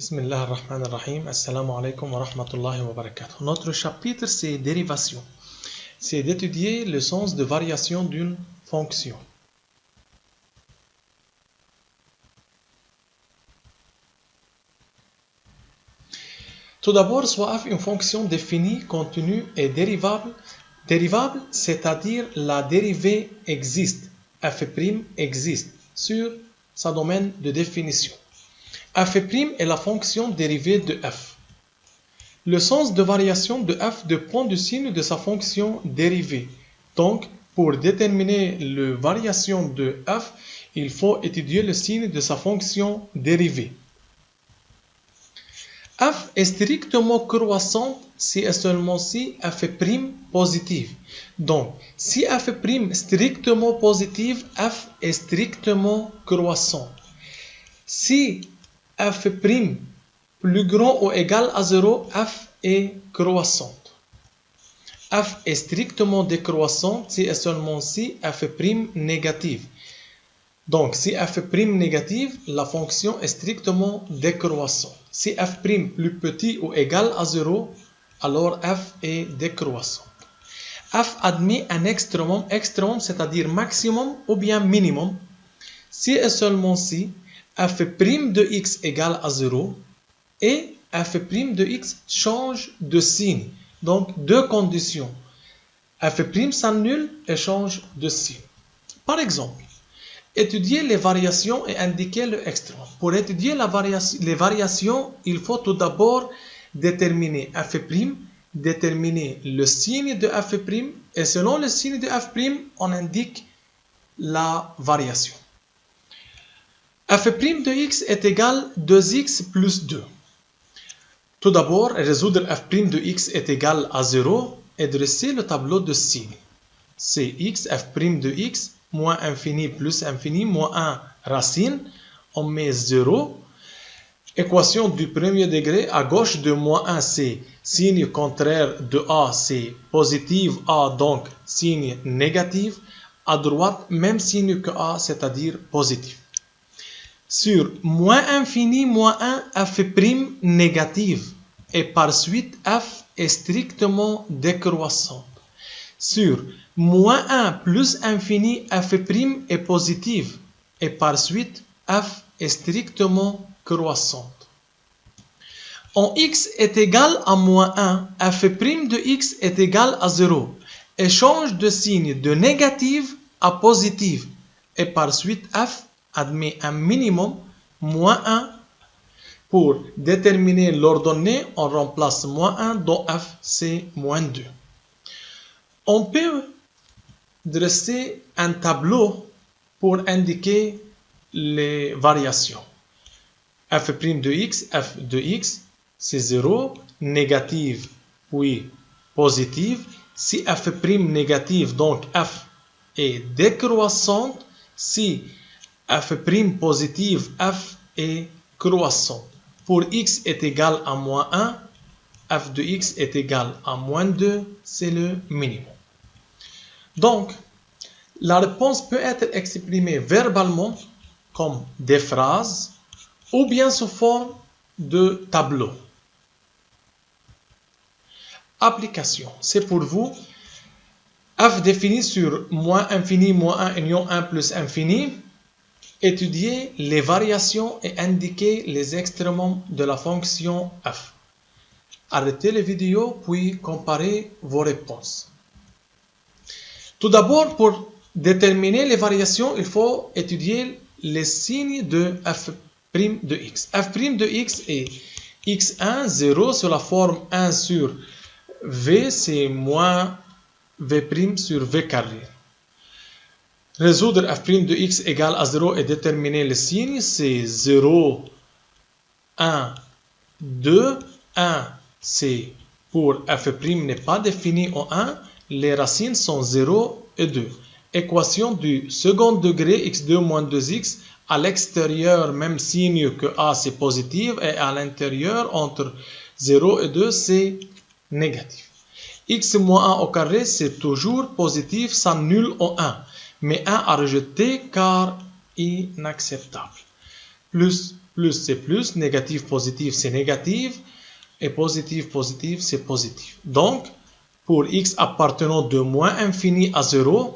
Bismillah ar-Rahman ar-Rahim. Assalamu alaikum wa rahmatullahi wa barakatuh. Notre chapitre, c'est dérivation. C'est d'étudier le sens de variation d'une fonction. Tout d'abord, soit f une fonction définie, continue et dérivable. Dérivable, c'est-à-dire la dérivée existe, f' existe, sur sa domaine de définition. f' est la fonction dérivée de f. Le sens de variation de f dépend du signe de sa fonction dérivée. Donc, pour déterminer la variation de f, il faut étudier le signe de sa fonction dérivée. f est strictement croissante si et seulement si f' positive. Donc, si f' strictement positive, f est strictement croissante. Si f' plus grand ou égal à 0, f est croissante. f est strictement décroissante si et seulement si f' négative. Donc, si f' négative, la fonction est strictement décroissante. Si f' plus petit ou égal à 0, alors f est décroissante. f admet un extrême, c'est-à-dire maximum ou bien minimum, si et seulement si f' de x égale à 0 et f' de x change de signe. Donc, deux conditions. f' s'annule et change de signe. Par exemple, étudier les variations et indiquer le extrême. Pour étudier les variations, il faut tout d'abord déterminer f', déterminer le signe de f', et selon le signe de f', on indique la variation. f' de x est égal à 2x plus 2. Tout d'abord, résoudre f' de x est égal à 0 et dresser le tableau de signes. C'est x, f' de x, moins infini plus infini, moins 1 racine, on met 0. Équation du premier degré, à gauche de moins 1, c'est signe contraire de a, c'est positive a, donc signe négatif. À droite, même signe que a, c'est-à-dire positif. Sur moins infini, moins 1, f' négative. Et par suite, f est strictement décroissante. Sur moins 1 plus infini, f' est positive. Et par suite, f est strictement croissante. En x est égal à moins 1, f' de x est égal à 0. Et change de signe de négative à positive. Et par suite, f admet un minimum, moins 1. Pour déterminer l'ordonnée, on remplace moins 1 dont f c'est moins 2. On peut dresser un tableau pour indiquer les variations. f' de x, f de x, c'est 0, négative, puis positive. Si f' négative, donc f est décroissante. Si f' positive, f est croissante. Pour x est égal à moins 1, f de x est égal à moins 2, c'est le minimum. Donc, la réponse peut être exprimée verbalement comme des phrases ou bien sous forme de tableau. Application, c'est pour vous. f défini sur moins infini, moins 1, union 1 plus infini. Étudier les variations et indiquer les extrémums de la fonction f. Arrêtez les vidéos puis comparez vos réponses. Tout d'abord, pour déterminer les variations, il faut étudier les signes de f' de x. f' de x est x1, 0 sur la forme 1 sur v, c'est moins v' sur v carré. Résoudre f' de x égale à 0 et déterminer le signe, c'est 0, 1, 2, 1, c'est pour f' n'est pas défini en 1, les racines sont 0 et 2. Équation du second degré, x2 moins 2x, à l'extérieur, même signe que a c'est positif, et à l'intérieur, entre 0 et 2, c'est négatif. x moins 1 au carré, c'est toujours positif, s'annule en 1. Mais 1 à rejeter car inacceptable. Plus plus c'est plus, négatif, positif, c'est négatif, et positif, positif, c'est positif. Donc, pour x appartenant de moins infini à 0,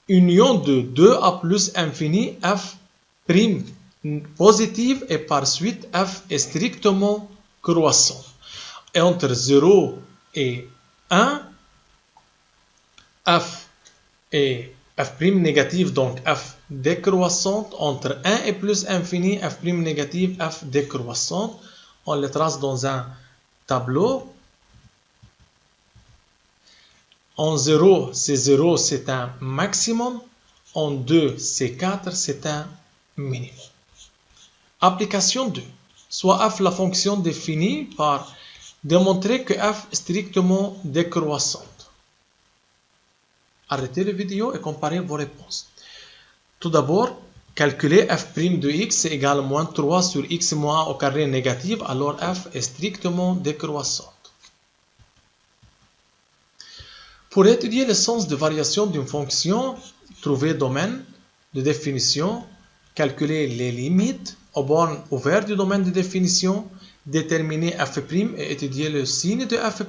union de 2 à plus infini, f prime positive et par suite f est strictement croissant. Et entre 0 et 1, f est f' négative, donc f décroissante. Entre 1 et plus infini, f' négative, f décroissante. On les trace dans un tableau. En 0, c'est un maximum. En 2, c'est 4, c'est un minimum. Application 2. Soit f la fonction définie par démontrer que f est strictement décroissante. Arrêtez la vidéo et comparez vos réponses. Tout d'abord, calculer f' de x égale moins 3 sur x moins 1 au carré négatif, alors f est strictement décroissante. Pour étudier le sens de variation d'une fonction, trouver domaine de définition, calculer les limites aux bornes ouvertes du domaine de définition, déterminer f' et étudier le signe de f'.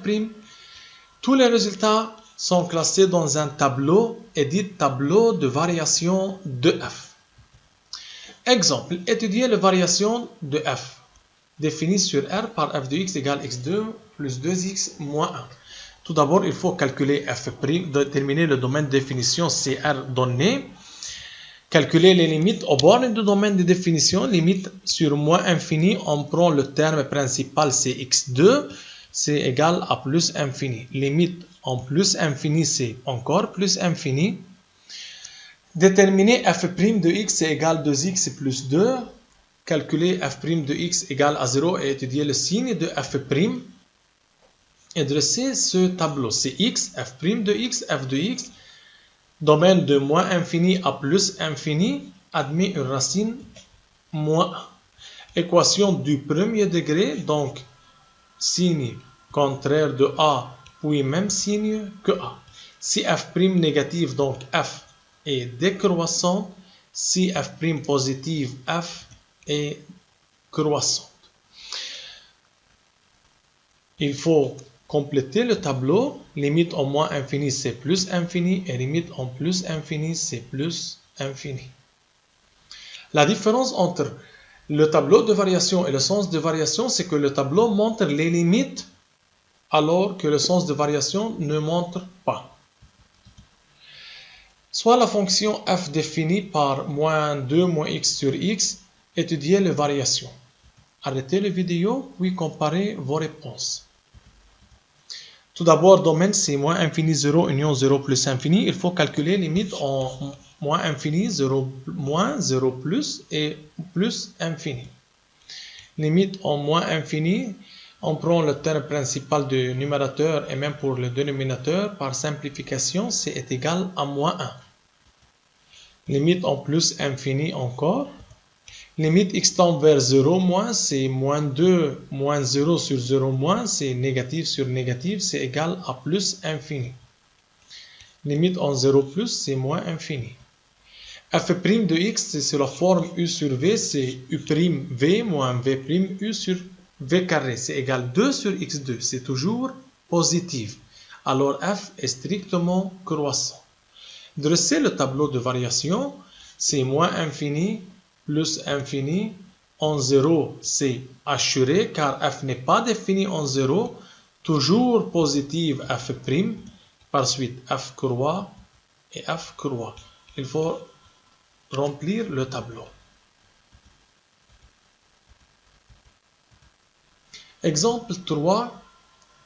Tous les résultats sont classés dans un tableau et dit tableau de variation de f. Exemple, étudier la variation de f, définie sur R par f de x égale x2 plus 2x moins 1. Tout d'abord, il faut calculer f', déterminer le domaine de définition CR donné, calculer les limites aux bornes du domaine de définition, limite sur moins infini, on prend le terme principal c'est x2, c'est égal à plus infini. Limite en plus infini, c'est encore plus infini. Déterminer f' de x est égal à 2x plus 2. Calculer f' de x égale à 0 et étudier le signe de f'. Et dresser ce tableau. C'est x, f' de x, f de x. Domaine de moins infini à plus infini admet une racine moins 1. Équation du premier degré, donc signe contraire de A, puis même signe que A. Si f' négative, donc f est décroissante. Si f' positive, f est croissante. Il faut compléter le tableau. Limite en moins infini, c'est plus infini. Et limite en plus infini, c'est plus infini. La différence entre le tableau de variation et le sens de variation, c'est que le tableau montre les limites alors que le sens de variation ne montre pas. Soit la fonction f définie par moins 2 moins x sur x, étudier les variations. Arrêtez la vidéo, puis comparez vos réponses. Tout d'abord, domaine c'est moins infini 0 union 0 plus infini. Il faut calculer limite en moins infini 0 moins 0 plus et plus infini. Limite en moins infini, on prend le terme principal du numérateur et même pour le dénominateur, par simplification, c'est égal à moins 1. Limite en plus infini encore. Limite x tend vers 0 moins, c'est moins 2 moins 0 sur 0 moins, c'est négatif sur négatif, c'est égal à plus infini. Limite en 0 plus, c'est moins infini. f' de x, c'est la forme u sur v, c'est u'v moins v' u sur v carré, c'est égal 2 sur x2, c'est toujours positif. Alors f est strictement croissant. Dresser le tableau de variation, c'est moins infini plus infini. En 0, c'est assuré car f n'est pas défini en 0. Toujours positive f', par suite f croît et f croît. Il faut remplir le tableau. Exemple 3.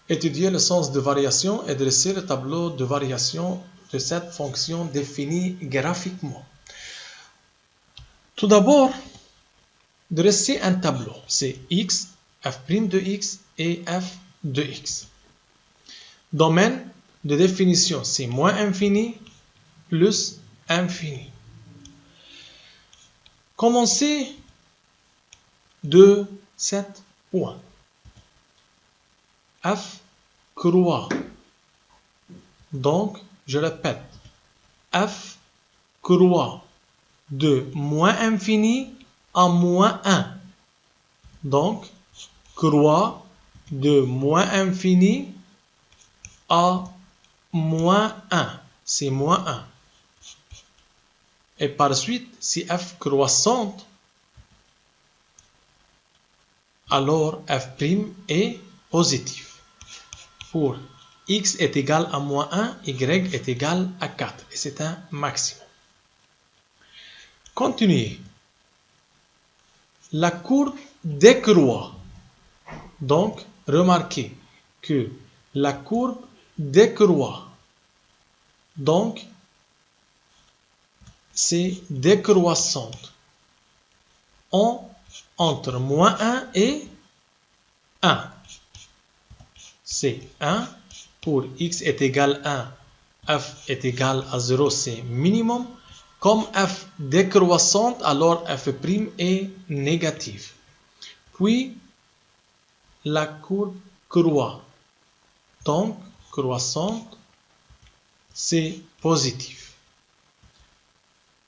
Étudier le sens de variation et dresser le tableau de variation de cette fonction définie graphiquement. Tout d'abord, dresser un tableau. C'est x, f' de x et f de x. Domaine de définition, c'est moins infini plus infini. Commencez de 7 points. F croît. Donc, je répète, f croît de moins infini à moins 1. Donc, croix de moins infini à moins 1. C'est moins 1. Et par suite, si f croissante, alors f' est positif. Pour x est égal à moins 1, y est égal à 4. Et c'est un maximum. Continuez. La courbe décroît. Donc, remarquez que la courbe décroît. Donc, c'est décroissante entre moins 1 et 1. C'est 1. Pour x est égal à 1, f est égal à 0, c'est minimum. Comme f décroissante, alors f' est négatif. Puis, la courbe croît. Donc, croissante, c'est positif.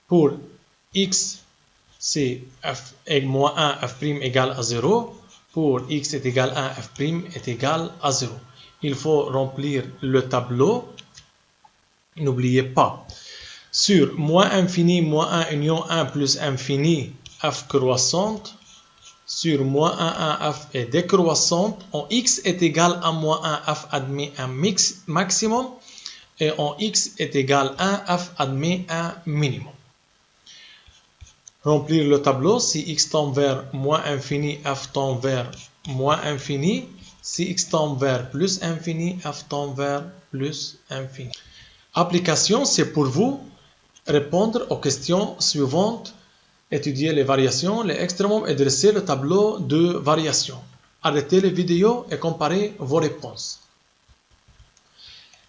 Pour x, c'est f est moins 1, f' égale à 0. Pour x est égal à 1, f' est égal à 0. Il faut remplir le tableau. N'oubliez pas. Sur moins infini, moins 1 union 1 plus infini, f croissante. Sur moins 1, 1, f est décroissante. En x est égal à moins 1, f admet un maximum. Et en x est égal à 1, f admet un minimum. Remplir le tableau. Si x tend vers moins infini, f tend vers moins infini. Si x tend vers plus infini, f tend vers plus infini. Application, c'est pour vous répondre aux questions suivantes, étudier les variations, les extrémums et dresser le tableau de variations. Arrêtez les vidéos et comparez vos réponses.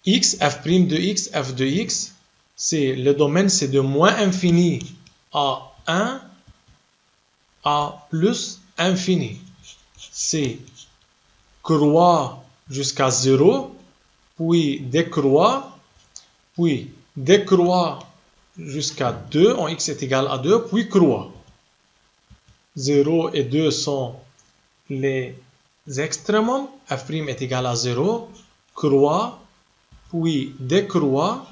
X, f' de x, f de x, c'est le domaine, c'est de moins infini à 1 à plus infini. C'est croît jusqu'à 0, puis décroît jusqu'à 2, en x est égal à 2, puis croît. 0 et 2 sont les extrémums, f' est égal à 0, croît, puis décroît,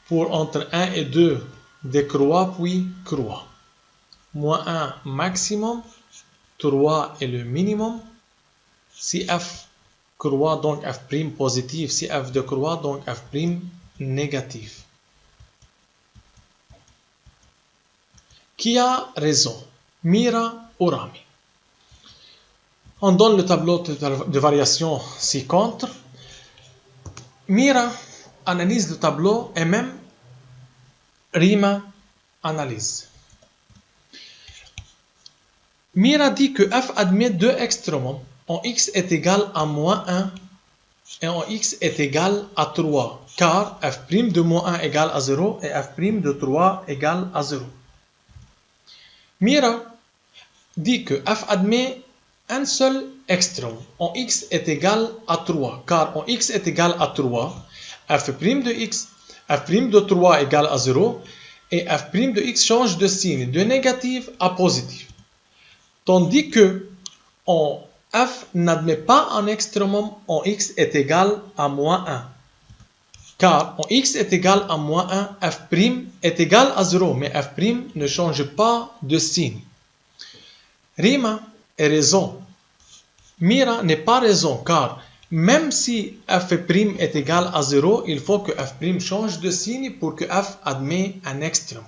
pour entre 1 et 2, décroît, puis croît. Moins 1 maximum, 3 est le minimum. Si f croît, donc f' positif. Si f décroît, donc f' négatif. Qui a raison, Mira ou Rami? On donne le tableau de variation ci-contre. Mira analyse le tableau et même Rima analyse. Mira dit que f admet deux extrémums. En x est égal à moins 1 et en x est égal à 3, car f' de moins 1 égale à 0 et f' de 3 égale à 0. Mira dit que f admet un seul extrême. En x est égal à 3, car en x est égal à 3, f' de x, f' de 3 égale à 0 et f' de x change de signe de négatif à positif. Tandis que en f n'admet pas un extrémum en x est égal à moins 1. Car en x est égal à moins 1, f' est égal à 0, mais f' ne change pas de signe. Rima est raison. Mira n'est pas raison, car même si f' est égal à 0, il faut que f' change de signe pour que f admet un extrémum.